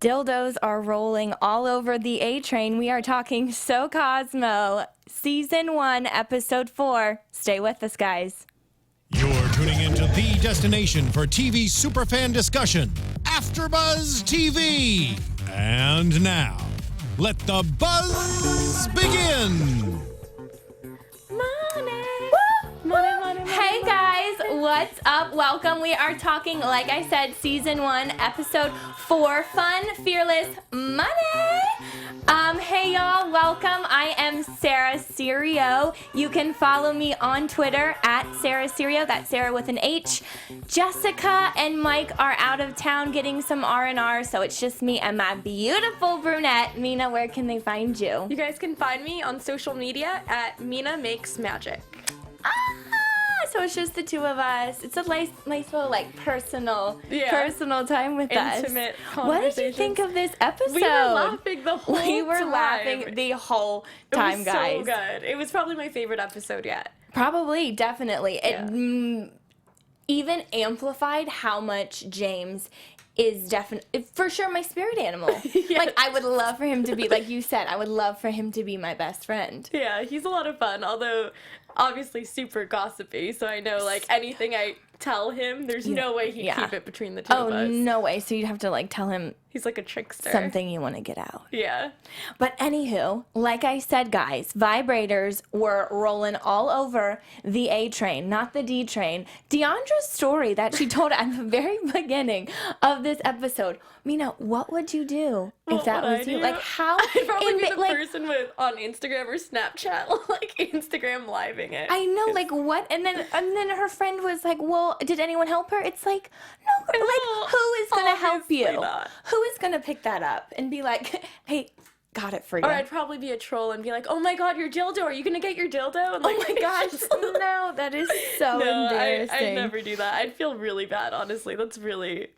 Dildos are rolling all over the A train. We are talking So Cosmo, Season 1, Episode 4. Stay with us, guys. You're tuning into the destination for TV superfan discussion, AFTERBUZZ TV. And now, let the buzz begin. Hey guys, what's up? Welcome. We are talking, like I said, Season 1, Episode 4, Fun, Fearless, Money. Hey y'all, welcome. I am Sarah Serio. You can follow me on Twitter at Sarah Serio. That's Sarah with an H. Jessica and Mike are out of town getting some R&R, so it's just me and my beautiful brunette. Mina, where can they find you? You guys can find me on social media at Mina Makes Magic. So it's just the two of us. It's a nice little personal time with us. Intimate conversations. What did you think of this episode? We were laughing the whole time. We were laughing the whole time, it was guys. so good. It was probably my favorite episode yet. Probably, definitely. Yeah. It even amplified how much James is definitely, for sure, my spirit animal. Yes. Like, I would love for him to be, like you said, I would love for him to be my best friend. Yeah, he's a lot of fun, although obviously super gossipy, so I know, anything I tell him, there's no way he'd keep it between the two of us. Oh, no way. So you'd have to, tell him He's like a trickster. something you want to get out. Yeah. But anywho, like I said, guys, vibrators were rolling all over the A train, not the D train. Deandra's story that she told at the very beginning of this episode. Mina, what would you do if that was you? Like, how? I'd probably be the person on Instagram or Snapchat, Instagram living it. I know, what? And then her friend was like, well, did anyone help her? It's like, no, who is going to help you? Not. Who is going to pick that up and be like, hey, got it for you? Or I'd probably be a troll and be like, oh my god, your dildo, are you going to get your dildo? And oh my gosh, no, that is so embarrassing. I'd never do that. I'd feel really bad, honestly. That's really,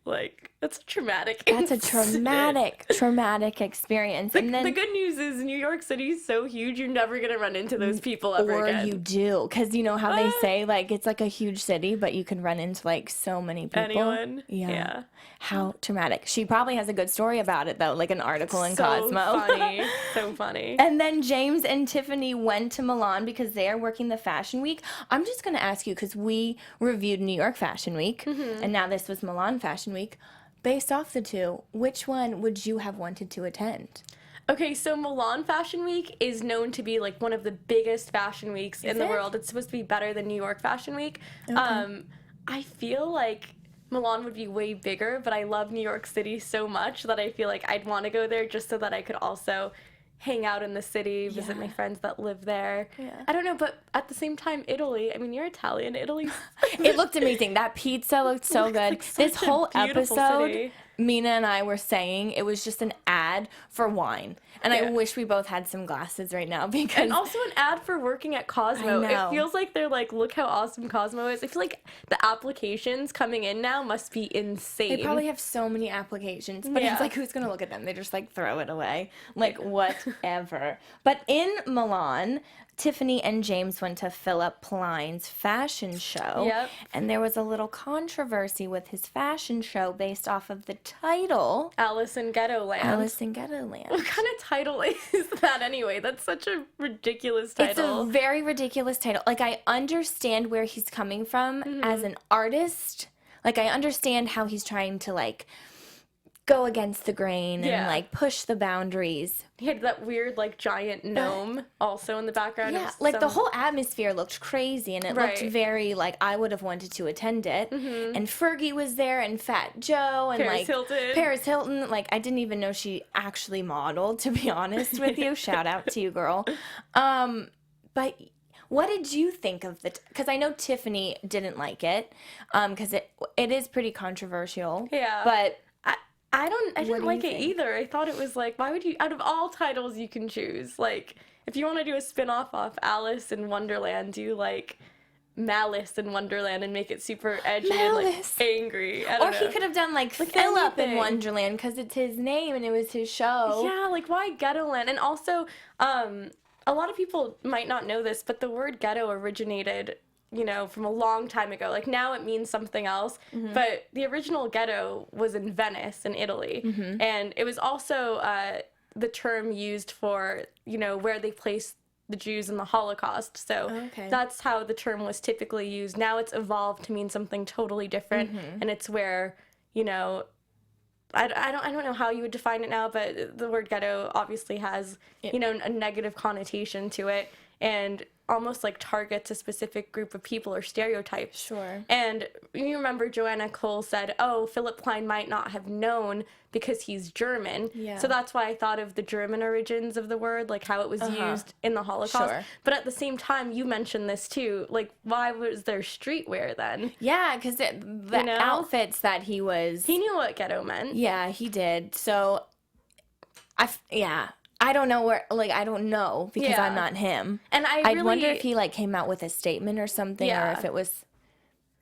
that's a traumatic That's incident. a traumatic experience. And then the good news is New York City is so huge, you're never going to run into those people ever again. Or you do, because you know how they say, it's like a huge city, but you can run into, so many people. Anyone? Yeah. How traumatic. She probably has a good story about it, though, like an article in Cosmo. So funny. And then James and Tiffany went to Milan because they are working the Fashion Week. I'm just going to ask you, because we reviewed New York Fashion Week, and now this was Milan Fashion Week. Based off the two, which one would you have wanted to attend? Okay, so Milan Fashion Week is known to be one of the biggest fashion weeks in the world. It's supposed to be better than New York Fashion Week. Okay. I feel like Milan would be way bigger, but I love New York City so much that I feel like I'd want to go there just so that I could also hang out in the city, visit my friends that live there. Yeah. I don't know, but at the same time, Italy, I mean, you're Italian. Italy. It looked amazing. That pizza looked so good. This whole episode, city. Mina and I were saying it was just an ad for wine. And I wish we both had some glasses right now because... And also an ad for working at Cosmo. I know. It feels like they're look how awesome Cosmo is. I feel like the applications coming in now must be insane. They probably have so many applications, but it's who's going to look at them? They just throw it away. Whatever. But in Milan, Tiffany and James went to Philip Plein's fashion show. Yep. And there was a little controversy with his fashion show based off of the title. Alice in Ghettoland. Alice in Ghettoland. What kind of title is that anyway? That's such a ridiculous title. It's a very ridiculous title. I understand where he's coming from as an artist. I understand how he's trying to, go against the grain and, push the boundaries. He had that weird, giant gnome also in the background. Yeah, the whole atmosphere looked crazy, and it looked very, I would have wanted to attend it. And Fergie was there, and Fat Joe, and, Paris Hilton. I didn't even know she actually modeled, to be honest with you. Shout out to you, girl. But what did you think of because I know Tiffany didn't like it, because it is pretty controversial. Yeah. But... I didn't like it either. I thought it was why would you, out of all titles you can choose, if you want to do a spin-off off Alice in Wonderland, do Malice in Wonderland and make it super edgy and angry. I don't know. He could have done Philip in Wonderland because it's his name and it was his show. Yeah, why Ghettoland? And also, a lot of people might not know this, but the word ghetto originated you know, from a long time ago. Like, now it means something else. But the original ghetto was in Venice, in Italy. And it was also the term used for, you know, where they placed the Jews in the Holocaust. So that's how the term was typically used. Now it's evolved to mean something totally different. And it's where, you know, I don't know how you would define it now, but the word ghetto obviously has, you know, a negative connotation to it, and almost like targets a specific group of people or stereotypes. Sure. And you remember Joanna Cole said, oh, Philip Klein might not have known because he's German. Yeah. So that's why I thought of the German origins of the word, like how it was used in the Holocaust. Sure. But at the same time, you mentioned this too, like, why was there streetwear then? Yeah, because the You know? outfits that he was... He knew what ghetto meant. Yeah, he did. So, I don't know where, like, I don't know because Yeah. I'm not him. And I really wonder if he, like, came out with a statement or something, or Yeah. if it was,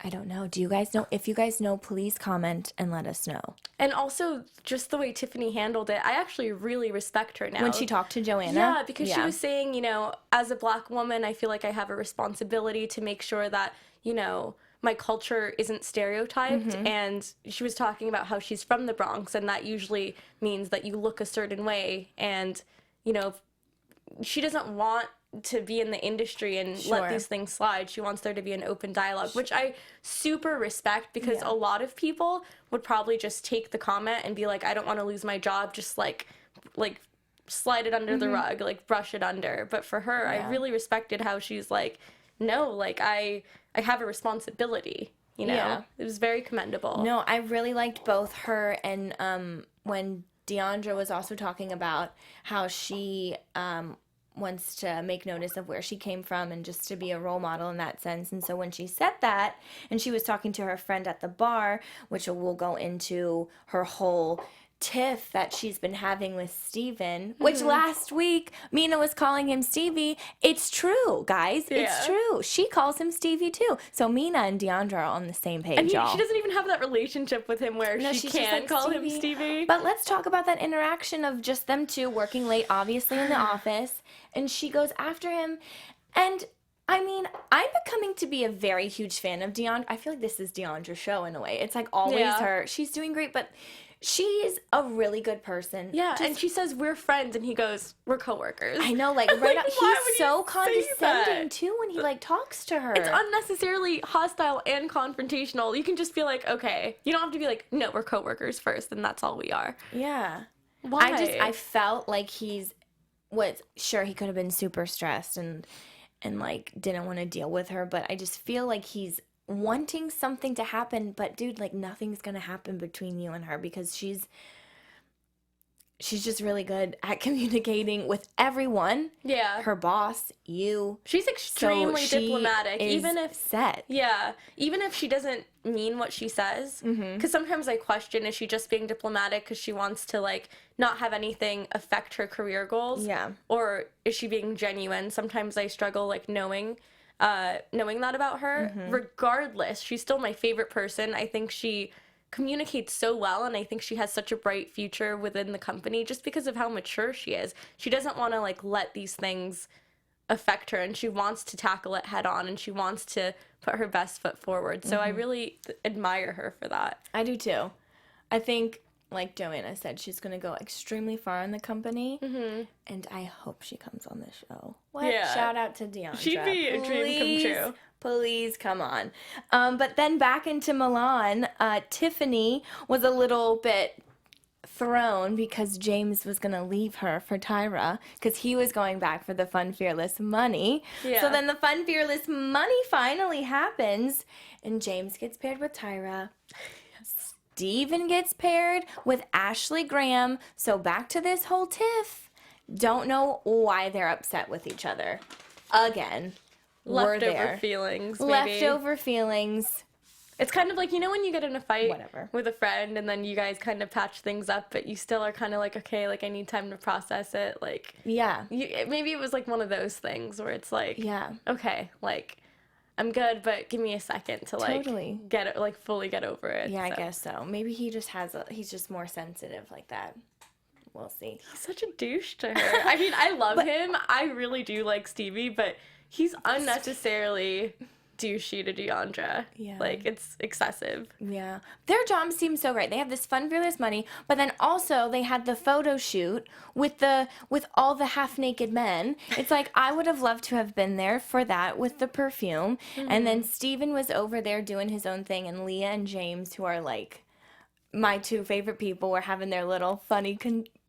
I don't know. Do you guys know? If you guys know, please comment and let us know. And also, just the way Tiffany handled it, I actually really respect her now. When she talked to Joanna? Yeah, because she was saying, you know, as a Black woman, I feel like I have a responsibility to make sure that, you know, my culture isn't stereotyped. And she was talking about how she's from the Bronx, and that usually means that you look a certain way. And, you know, she doesn't want to be in the industry and let these things slide. She wants there to be an open dialogue, which I super respect, because a lot of people would probably just take the comment and be like, I don't want to lose my job, just like slide it under the rug, like brush it under. But for her, I really respected how she's like, no, like I have a responsibility, you know? Yeah. It was very commendable. No, I really liked both her and when Deandra was also talking about how she wants to make notice of where she came from and just to be a role model in that sense. And so when she said that, and she was talking to her friend at the bar, which we'll go into her whole tiff that she's been having with Steven, which last week Mina was calling him Stevie. It's true, guys. It's true. She calls him Stevie too. So Mina and Deandra are on the same page, And y'all. she doesn't even have that relationship with him where she she's can just like call him Stevie. But let's talk about that interaction of just them two working late, obviously in the office, and she goes after him. And I mean, I'm becoming to be a very huge fan of Deandra. I feel like this is Deandra's show in a way. It's like always her. She's doing great, but she's a really good person. Yeah, and she says, we're friends, and he goes, we're coworkers. I know, like, right Like, now, why would he's you so say condescending, that? too, when he, like, talks to her. It's unnecessarily hostile and confrontational. You can just be like, okay. You don't have to be like, no, we're coworkers first, and that's all we are. Yeah. Why? I felt like he could have been super stressed and like didn't want to deal with her, but I just feel like he's wanting something to happen, but dude, like nothing's gonna happen between you and her because she's just really good at communicating with everyone. Yeah. Her boss, you. She's extremely So she diplomatic, is even if set. Yeah, even if she doesn't mean what she says. Because sometimes I question, is she just being diplomatic because she wants to, like, not have anything affect her career goals? Yeah. Or is she being genuine? Sometimes I struggle, like, knowing that about her. Regardless, she's still my favorite person. I think she communicates so well, and I think she has such a bright future within the company just because of how mature she is. She doesn't want to, like, let these things affect her, and she wants to tackle it head on, and she wants to put her best foot forward. So I really admire her for that. I do too. I think, like Joanna said, she's going to go extremely far in the company, and I hope she comes on the show. What? Yeah. Shout out to Deandra. She'd be a dream come true. Please come on. But then back into Milan, Tiffany was a little bit thrown because James was going to leave her for Tyra because he was going back for the Fun Fearless money. Yeah. So then the Fun Fearless money finally happens, and James gets paired with Tyra. Steven gets paired with Ashley Graham. So back to this whole tiff. Don't know why they're upset with each other. Again. We're Leftover there. feelings, maybe. Leftover feelings. It's kind of like, you know, when you get in a fight Whatever. with a friend and then you guys kind of patch things up, but you still are kind of like, okay, like, I need time to process it. Like, Yeah. maybe it was like one of those things where it's like, Yeah. okay, like, I'm good, but give me a second to, like, Totally. get it, like, fully get over it. Yeah, I So. guess so. Maybe he just he's just more sensitive like that. We'll see. He's such a douche to her. I mean, I love him. I really do like Stevie, but he's unnecessarily douchey to Deandra. Yeah. Like, it's excessive. Yeah. Their jobs seem so great. They have this fun, fearless money, but then also they had the photo shoot with all the half-naked men. It's like, I would have loved to have been there for that with the perfume. And then Steven was over there doing his own thing, and Leah and James, who are, like, my two favorite people, were having their little funny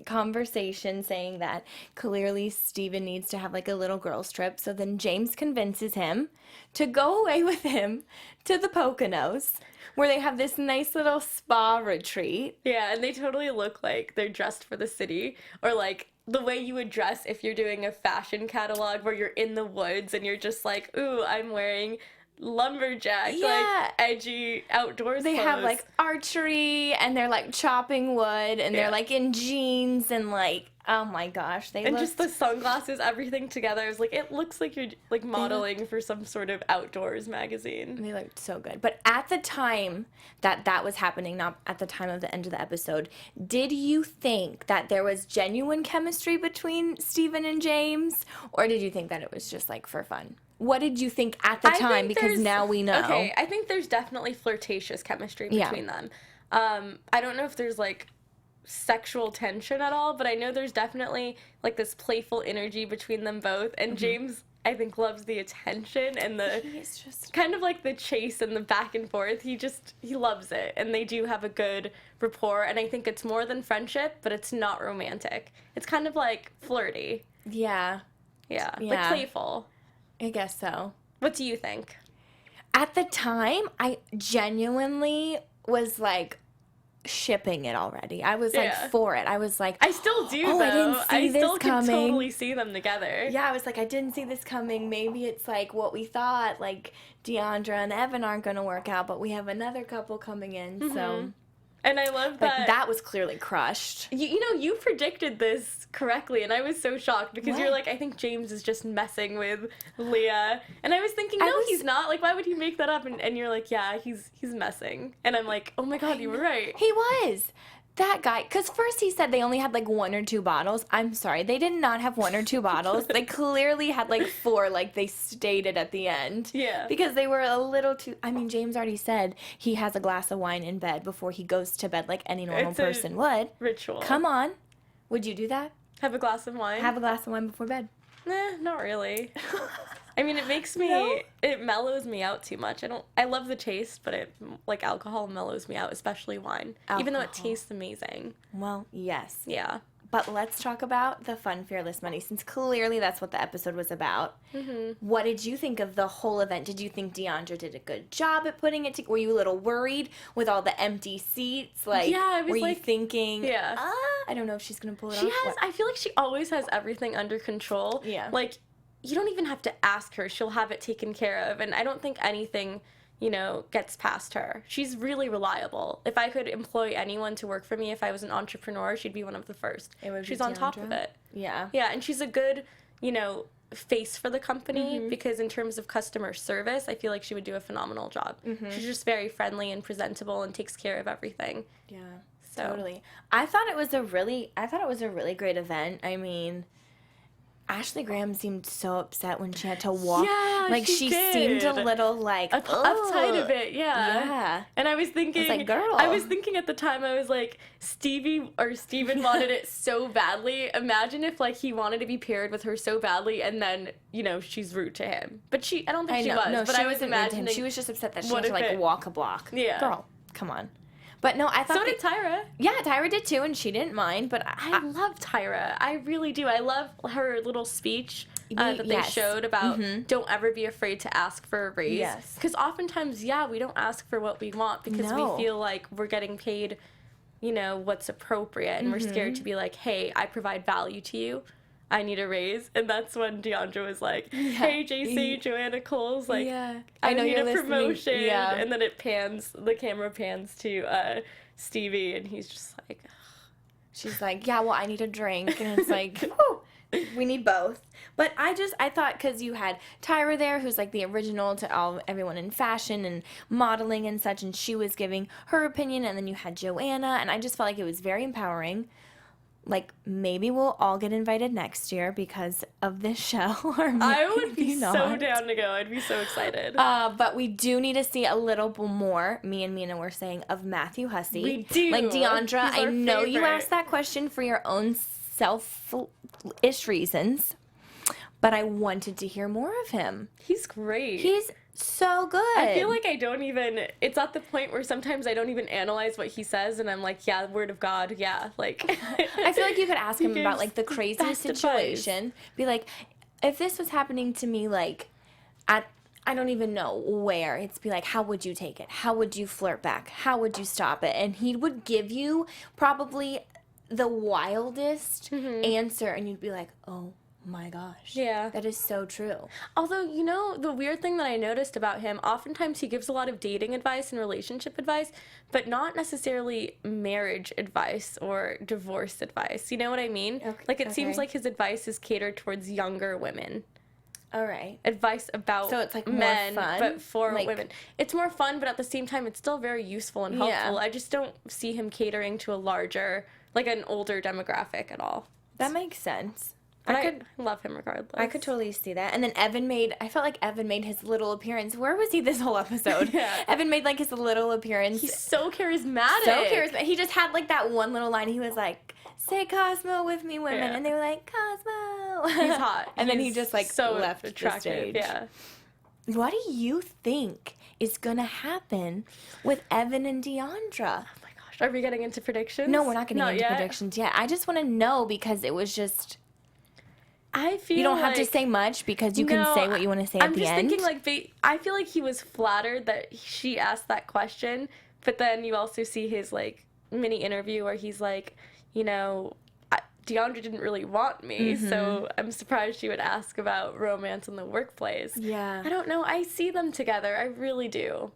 conversation saying that clearly Steven needs to have like a little girls trip. So then James convinces him to go away with him to the Poconos, where they have this nice little spa retreat. Yeah, and they totally look like they're dressed for the city, or like the way you would dress if you're doing a fashion catalog where you're in the woods and you're just like, ooh, I'm wearing lumberjack, like edgy outdoors They clothes. have like archery, and they're like chopping wood, and they're like in jeans, and like, oh my gosh, and just the sunglasses, everything together. It's like, it looks like you're like modeling for some sort of outdoors magazine. They looked so good. But at the time that was happening, not at the time of the end of the episode, did you think that there was genuine chemistry between Steven and James, or did you think that it was just like for fun? What did you think at the time? Because now we know. Okay, I think there's definitely flirtatious chemistry between them. I don't know if there's like sexual tension at all, but I know there's definitely like this playful energy between them both. And James, I think, loves the attention and the He's just kind of like the chase and the back and forth. He loves it, and they do have a good rapport. And I think it's more than friendship, but it's not romantic. It's kind of like flirty. yeah, Like playful. I guess so. What do you think? At the time, I genuinely was like shipping it already. I was like for it. I was like, I still do though. I didn't see this still coming. can totally see them together. Yeah, I was like, I didn't see this coming. Maybe it's like what we thought, like Deandra and Evan aren't going to work out, but we have another couple coming in, so. And I love But that. that was clearly crushed. You know, you predicted this correctly, and I was so shocked because you're What? like, I think James is just messing with Leah. And I was thinking, no, he's not. Like, why would he make that up? And you're like, yeah, he's messing. And I'm like, oh my God, you were right. He was. That guy, because first he said they only had like 1 or 2 bottles. I'm sorry, they did not have 1 or 2 bottles. They clearly had like 4, like they stated at the end. Yeah. Because they were a little too. I mean, James already said he has a glass of wine in bed before he goes to bed, like any normal It's a person would. Ritual. Come on. Would you do that? Have a glass of wine? Have a glass of wine before bed? Nah, not really. I mean, it makes me, No? it mellows me out too much. I love the taste, but it, like, alcohol mellows me out, especially wine. Even though it Alcohol. tastes amazing. Well, yes. Yeah. But let's talk about the fun, fearless money, since clearly that's what the episode was about. Mm-hmm. What did you think of the whole event? Did you think Deandra did a good job at putting it together? Were you a little worried with all the empty seats? Like, Yeah, I was were you like- thinking, Yeah. I don't know if she's going to pull it She off? has, I feel like she always has everything under control. Yeah. Like, you don't even have to ask her. She'll have it taken care of. And I don't think anything, you know, gets past her. She's really reliable. If I could employ anyone to work for me, if I was an entrepreneur, she'd be one of the first. It would be She's on top of Deandra? it. Yeah. Yeah, and she's a good, you know, face for the company because in terms of customer service, I feel like she would do a phenomenal job. She's just very friendly and presentable and takes care of everything. Yeah. So. Totally. I thought it was a really great event. I mean, Ashley Graham seemed so upset when she had to walk. Yeah, like she seemed a did. little like Uptight of it, yeah. Yeah. And I was thinking, like, girl. I was thinking at the time, I was like, Steven wanted it so badly. Imagine if like he wanted to be paired with her so badly, and then you know she's rude to him. But I don't think she was. No, but she I was wasn't rude to him. imagining. She was just upset that she what had to if like it- walk a block. Yeah. Girl, come on. But no, I thought So did Tyra. Yeah, Tyra did too, and she didn't mind. But I love Tyra. I really do. I love her little speech that they Yes. showed about don't ever be afraid to ask for a raise. Yes. Because oftentimes, we don't ask for what we want because No. we feel like we're getting paid, you know, what's appropriate. And we're scared to be like, hey, I provide value to you. I need a raise. And that's when Deandra was like, hey, JC, Joanna Cole's like, Yeah. I know need you're a listening. promotion. Yeah. And then the camera pans to Stevie, and he's just like, she's like, yeah, well, I need a drink. And it's like, whew, we need both. But I thought because you had Tyra there, who's like the original to everyone in fashion and modeling and such, and she was giving her opinion, and then you had Joanna, and I just felt like it was very empowering. like, maybe we'll all get invited next year because of this show. Or I would be not. so down to go. I'd be so excited. But we do need to see a little bit more, me and Mina were saying, of Matthew Hussey. We do. Like, Deandra, He's I our know you favorite. asked that question for your own selfish reasons, but I wanted to hear more of him. He's great. He's so good. I feel like it's at the point where sometimes I don't even analyze what he says, and I'm like, yeah, word of God, yeah. Like, I feel like you could ask him He about, gives like, the the craziest best situation. Be like, if this was happening to me, like, at, I don't even know where. It's be like, how would you take it? How would you flirt back? How would you stop it? And he would give you probably the wildest answer, and you'd be like, oh my gosh. Yeah. That is so true. although, you know, the weird thing that I noticed about him, oftentimes he gives a lot of dating advice and relationship advice, but not necessarily marriage advice or divorce advice. You know what I mean? Okay. Like, it seems Okay. like his advice is catered towards younger women. All right. Advice about So it's, like, more men, fun? but for Like- women. It's more fun, but at the same time, it's still very useful and helpful. Yeah. I just don't see him catering to a larger, like an older demographic at all. That makes sense. But I I could love him regardless. I could totally see that. And then I felt like Evan made his little appearance. Where was he this whole episode? Yeah. Evan made like his little appearance. He's so charismatic. so charismatic. He just had like that one little line. He was like, say Cosmo with me, women. Yeah. And they were like, Cosmo. He's hot. And then he He's just like so left attractive. the stage. Yeah. What do you think is going to happen with Evan and Deandra? Oh my gosh. Are we getting into predictions? No, we're not getting into yet. predictions yet. I just want to know because it was just... I feel You don't have to like- say much because you can No, say what you want to say at I'm the just end. thinking like I feel like he was flattered that she asked that question, but then you also see his like mini interview where he's like, you know, Deandra didn't really want me, so I'm surprised she would ask about romance in the workplace. Yeah. I don't know. I see them together. I really do.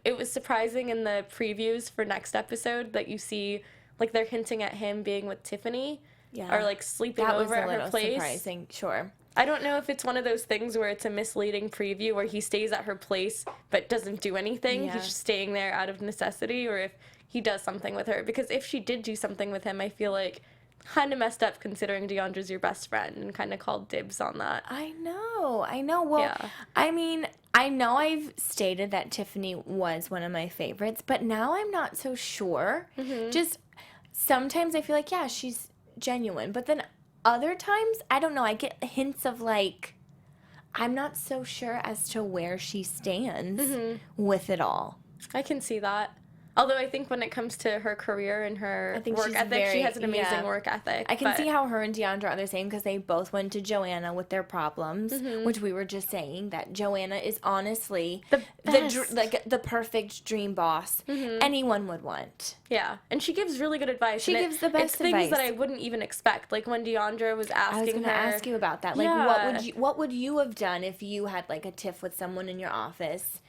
It was surprising in the previews for next episode that you see like they're hinting at him being with Tiffany. Yeah. Or like sleeping That was over a at her little place. surprising. Sure. I don't know if it's one of those things where it's a misleading preview where he stays at her place but doesn't do anything. Yeah. He's just staying there out of necessity, or if he does something with her. Because if she did do something with him, I feel like kind of messed up considering Deandra's your best friend and kind of called dibs on that. I know. Well, Yeah. I mean, I know I've stated that Tiffany was one of my favorites, but now I'm not so sure. Just sometimes I feel like, yeah, she's genuine, but then other times, I don't know, I get hints of like, I'm not so sure as to where she stands with it all. I can see that. Although I think when it comes to her career and her I think work she's ethic, she very- has an amazing yeah. work ethic. I can but- see how her and Deandra are the same because they both went to Joanna with their problems, which we were just saying that Joanna is honestly The best. like the perfect dream boss anyone would want. Yeah, and she gives really good advice. She and gives the best It's things that advice. I wouldn't even expect. Like when Deandra was asking I was going to her, ask you about that. Like, Yeah. what would you have done if you had like a tiff with someone in your office?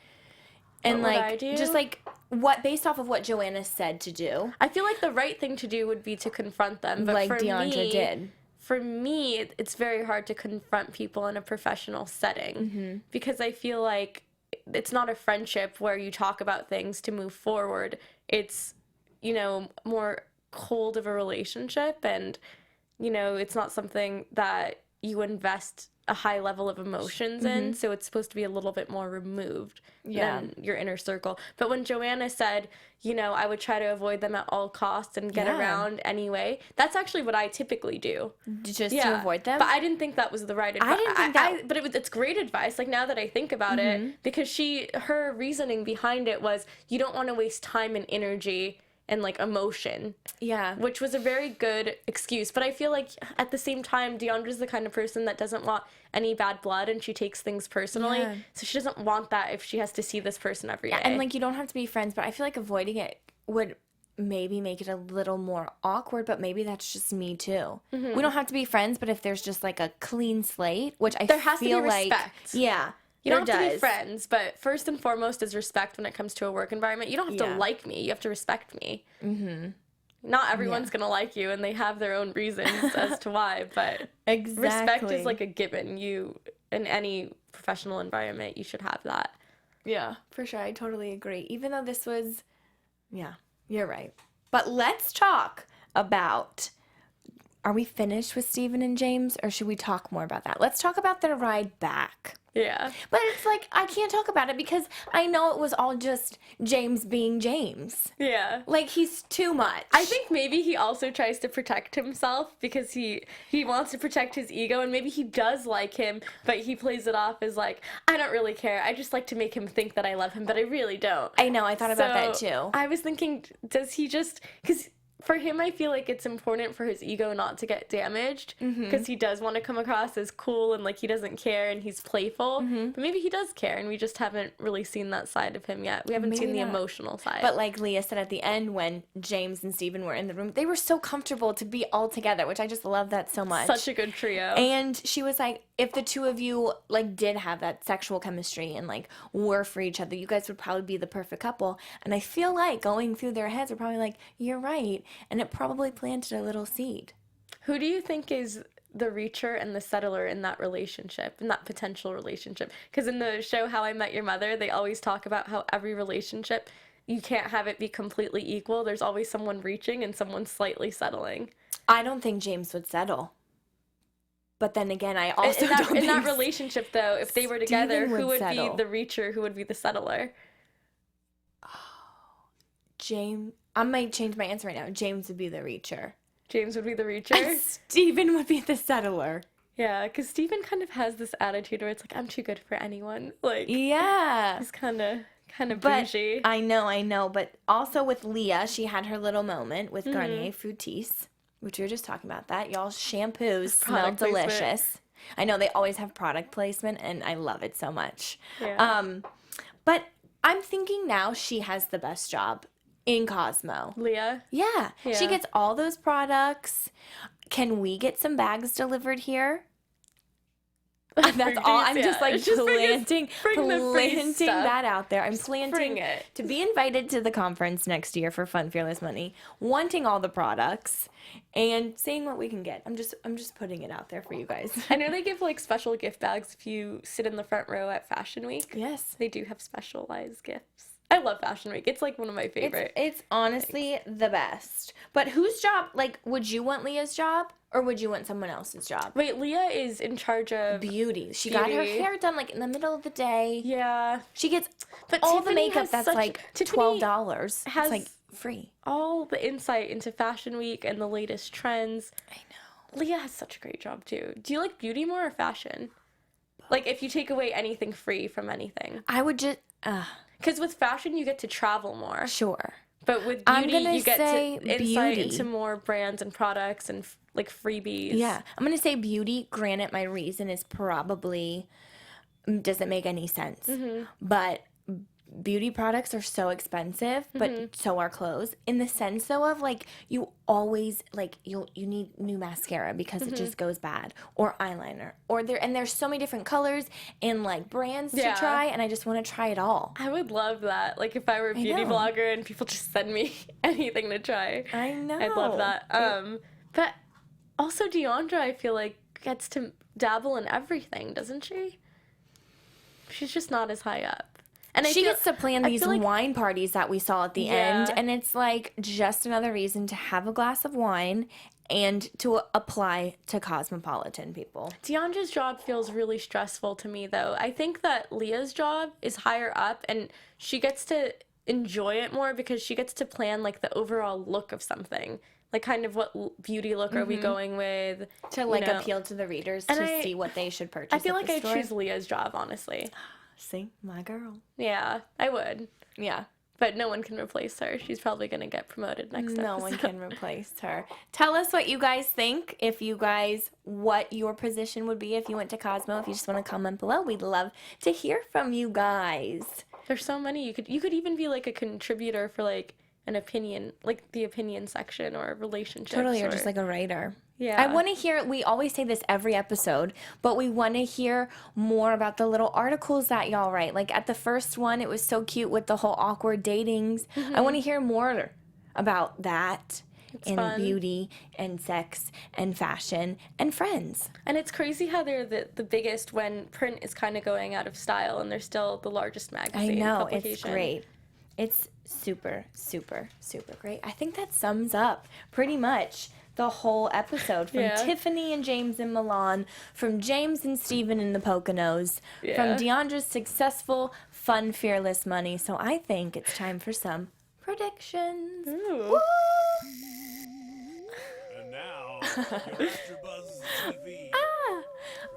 And What would like, I do? just like what based off of what Joanna said to do, I feel like the right thing to do would be to confront them. But like for Deandra me, did. For me, it's very hard to confront people in a professional setting because I feel like it's not a friendship where you talk about things to move forward. It's, you know, more cold of a relationship, and, you know, it's not something that you invest a high level of emotions in, so it's supposed to be a little bit more removed than your inner circle. But when Joanna said, you know, I would try to avoid them at all costs and get Yeah. around anyway, that's actually what I typically do. Just to avoid them. But I didn't think that was the right advice. didn't think that- but it's great advice. Like now that I think about it, because her reasoning behind it was you don't want to waste time and energy and like emotion, Yeah. which was a very good excuse. But I feel like at the same time, Deandra's the kind of person that doesn't want any bad blood, and she takes things personally. Yeah. So she doesn't want that if she has to see this person every day. And like you don't have to be friends, but I feel like avoiding it would maybe make it a little more awkward, but maybe that's just me too. We don't have to be friends, but if there's just like a clean slate, which I There has to be feel like respect. yeah. You don't there have to be does. friends, but first and foremost is respect when it comes to a work environment. You don't have Yeah. to like me. You have to respect me. Not everyone's going to like you, and they have their own reasons as to why, but Exactly. respect is like a given. You, in any professional environment, you should have that. Yeah, for sure. I totally agree. Even though this was, yeah, you're right. But let's talk about are we finished with Steven and James, or should we talk more about that? Let's talk about their ride back. Yeah. But it's like, I can't talk about it because I know it was all just James being James. Yeah. Like, he's too much. I think maybe he also tries to protect himself because he wants to protect his ego, and maybe he does like him, but he plays it off as like, I don't really care. I just like to make him think that I love him, but I really don't. I know, I thought about that too. I was thinking, does he just, because for him, I feel like it's important for his ego not to get damaged because he does want to come across as cool and like he doesn't care and he's playful. But maybe he does care and we just haven't really seen that side of him yet. We haven't seen the emotional side. But like Leah said at the end, when James and Steven were in the room, they were so comfortable to be all together, which I just love that so much. Such a good trio. And she was like, if the two of you like did have that sexual chemistry and like were for each other, you guys would probably be the perfect couple. And I feel like going through their heads are probably like, you're right. And it probably planted a little seed. Who do you think is the reacher and the settler in that relationship, in that potential relationship? Because in the show How I Met Your Mother, they always talk about how every relationship, you can't have it be completely equal. There's always someone reaching and someone slightly settling. I don't think James would settle. But then again, I also in that relationship, though, if they were together, who would settle. be the reacher? Who would be the settler? James. I might change my answer right now. James would be the reacher. James would be the reacher. Steven would be the settler. Yeah, because Steven kind of has this attitude where it's like, I'm too good for anyone. Like, yeah. He's kind of bougie. I know. But also with Leah, she had her little moment with Garnier Fructis, which we were just talking about that. Y'all's shampoos smell delicious. I know they always have product placement, and I love it so much. Yeah. But I'm thinking now she has the best job in Cosmo. Leah? Yeah. She gets all those products. Can we get some bags delivered here? That's all. I'm just like planting that out there. I'm planting to be invited to the conference next year for Fun Fearless Money, wanting all the products and seeing what we can get. I'm just putting it out there for you guys. I know they give like special gift bags if you sit in the front row at Fashion Week. Yes. They do have specialized gifts. I love Fashion Week. It's like one of my favorite. It's honestly the best. But whose job, like, would you want Leah's job or would you want someone else's job? Wait, Leah is in charge of beauty. She got her hair done like in the middle of the day. Yeah. She gets but all Tiffany the makeup that's like $12. It's like free. All the insight into Fashion Week and the latest trends. I know. Leah has such a great job too. Do you like beauty more or fashion? Like if you take away anything free from anything. I would just because with fashion, you get to travel more. Sure. But with beauty, you get to insight into more brands and products and like freebies. Yeah. I'm going to say beauty. Granted, my reason is probably doesn't make any sense. But beauty products are so expensive, but so are clothes. In the sense, though, of like you always like you need new mascara because it just goes bad, or eyeliner, or there's so many different colors and like brands to try, and I just want to try it all. I would love that. Like if I were a beauty blogger and people just send me anything to try. I know. I'd love that. But also Deandra, I feel like gets to dabble in everything, doesn't she? She's just not as high up. And she gets to plan these wine parties that we saw at the end, and it's like just another reason to have a glass of wine and to apply to Cosmopolitan people. Deandra's job feels really stressful to me, though. I think that Leah's job is higher up, and she gets to enjoy it more because she gets to plan like the overall look of something. Like kind of what beauty look are we going with? To like appeal to the readers to see what they should purchase. I feel like I choose Leah's job, honestly. See, my girl. Yeah, I would. Yeah. But no one can replace her. She's probably going to get promoted next episode. No one can replace her. Tell us what you guys think. What your position would be if you went to Cosmo. If you just want to comment below, we'd love to hear from you guys. There's so many. You could even be like a contributor for like an opinion, like the opinion section or relationships. Totally, or just like a writer. Yeah. I want to hear, we always say this every episode, but we want to hear more about the little articles that y'all write. Like at the first one, it was so cute with the whole awkward datings. I want to hear more about that. It's fun. Beauty and sex and fashion and friends. And it's crazy how they're the biggest when print is kind of going out of style and they're still the largest magazine. I know, publication. it's great. It's super, super, super great. I think that sums up pretty much the whole episode from Tiffany and James in Milan, from James and Steven in the Poconos, from Deandra's successful, fun, fearless money. So I think it's time for some predictions. Woo! And now, your AfterBuzz TV.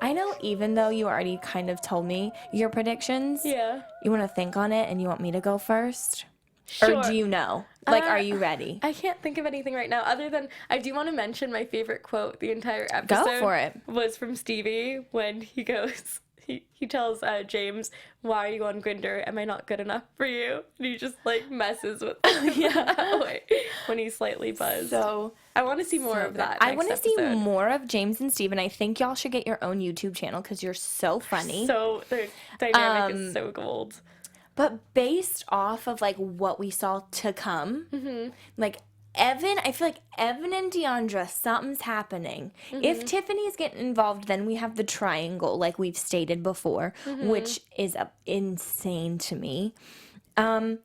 I know, even though you already kind of told me your predictions, you want to think on it and you want me to go first? Sure. Or do you know? Like, are you ready? I can't think of anything right now other than I do want to mention my favorite quote the entire episode. Go for it. Was from Stevie when he goes, he tells James, "Why are you on Grindr? Am I not good enough for you?" And he just like messes with when he's slightly buzzed. So I want to see more of that. I want to see more of James and Steven. I think y'all should get your own YouTube channel because you're so funny. So their dynamic is so gold. But based off of like what we saw to come, like Evan, I feel like Evan and Deandra, something's happening. If Tiffany's getting involved, then we have the triangle, like we've stated before, which is insane to me. I mean,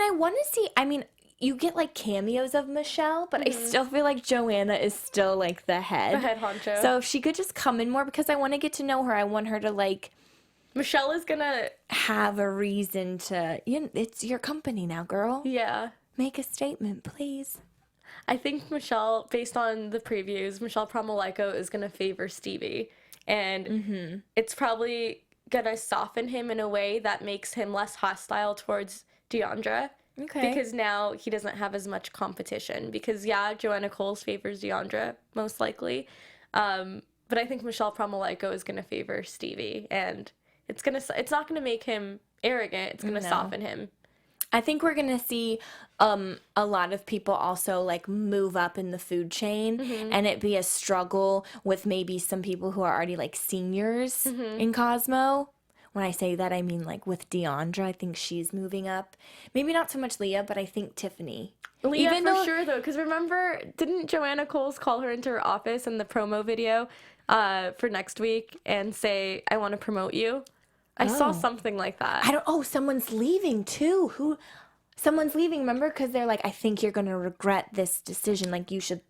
I want to see. I mean, you get like cameos of Michelle, but I still feel like Joanna is still like the head honcho. So if she could just come in more, because I want to get to know her. I want her to like. Michelle is gonna have a reason to, it's your company now, girl. Yeah. Make a statement, please. I think Michelle, based on the previews, Michelle Promolyko is gonna favor Stevie. And it's probably gonna soften him in a way that makes him less hostile towards Deandra. Okay. Because now he doesn't have as much competition. Because, Joanna Coles favors Deandra, most likely. But I think Michelle Promolyko is gonna favor Stevie. And it's not gonna make him arrogant. It's gonna soften him. I think we're gonna see a lot of people also like move up in the food chain, and it be a struggle with maybe some people who are already like seniors in Cosmo. When I say that, I mean like with Deandra. I think she's moving up. Maybe not so much Leah, but I think Tiffany. Leah for sure though, because remember, didn't Joanna Coles call her into her office in the promo video for next week and say, "I want to promote you"? I saw something like that. Someone's leaving too. Someone's leaving, remember? Because they're like, I think you're going to regret this decision. Like, you should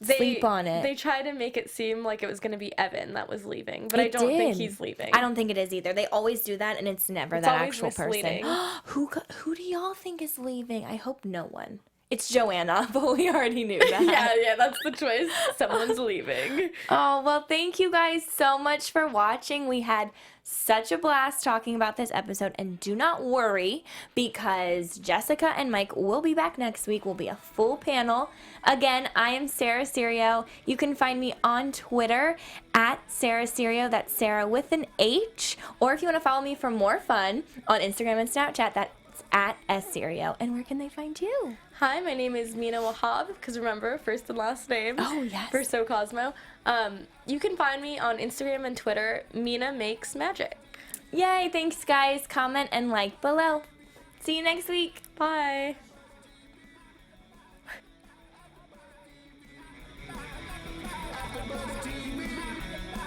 sleep on it. They tried to make it seem like it was going to be Evan that was leaving, but I don't think he's leaving. I don't think it is either. They always do that, and it's never that actual person. Who do y'all think is leaving? I hope no one. It's Joanna, but we already knew that. Yeah, that's the twist. Someone's leaving. Oh, well, thank you guys so much for watching. We had such a blast talking about this episode, and do not worry because Jessica and Mike will be back next week. We'll be a full panel. Again, I am Sarah Serio. You can find me on Twitter at Sarah Serio. That's Sarah with an H. Or if you want to follow me for more fun on Instagram and Snapchat, that's at SSerio. And where can they find you? Hi, my name is Mina Wahab, because remember, first and last name. Oh, yes. For So Cosmo. You can find me on Instagram and Twitter, Mina Makes Magic. Yay, thanks guys. Comment and like below. See you next week. Bye.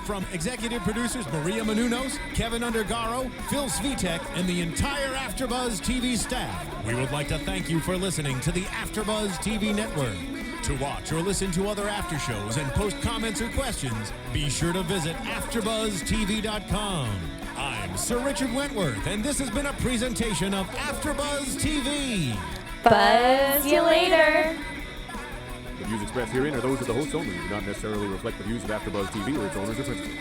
From executive producers Maria Menounos, Kevin Undergaro, Phil Svitek, and the entire AfterBuzz TV staff, we would like to thank you for listening to the AfterBuzz TV network. To watch or listen to other after shows and post comments or questions, be sure to visit AfterBuzzTV.com. I'm Sir Richard Wentworth, and this has been a presentation of AfterBuzz TV. Buzz you later. The views expressed herein are those of the hosts only and do not necessarily reflect the views of AfterBuzz TV or its owners or principals.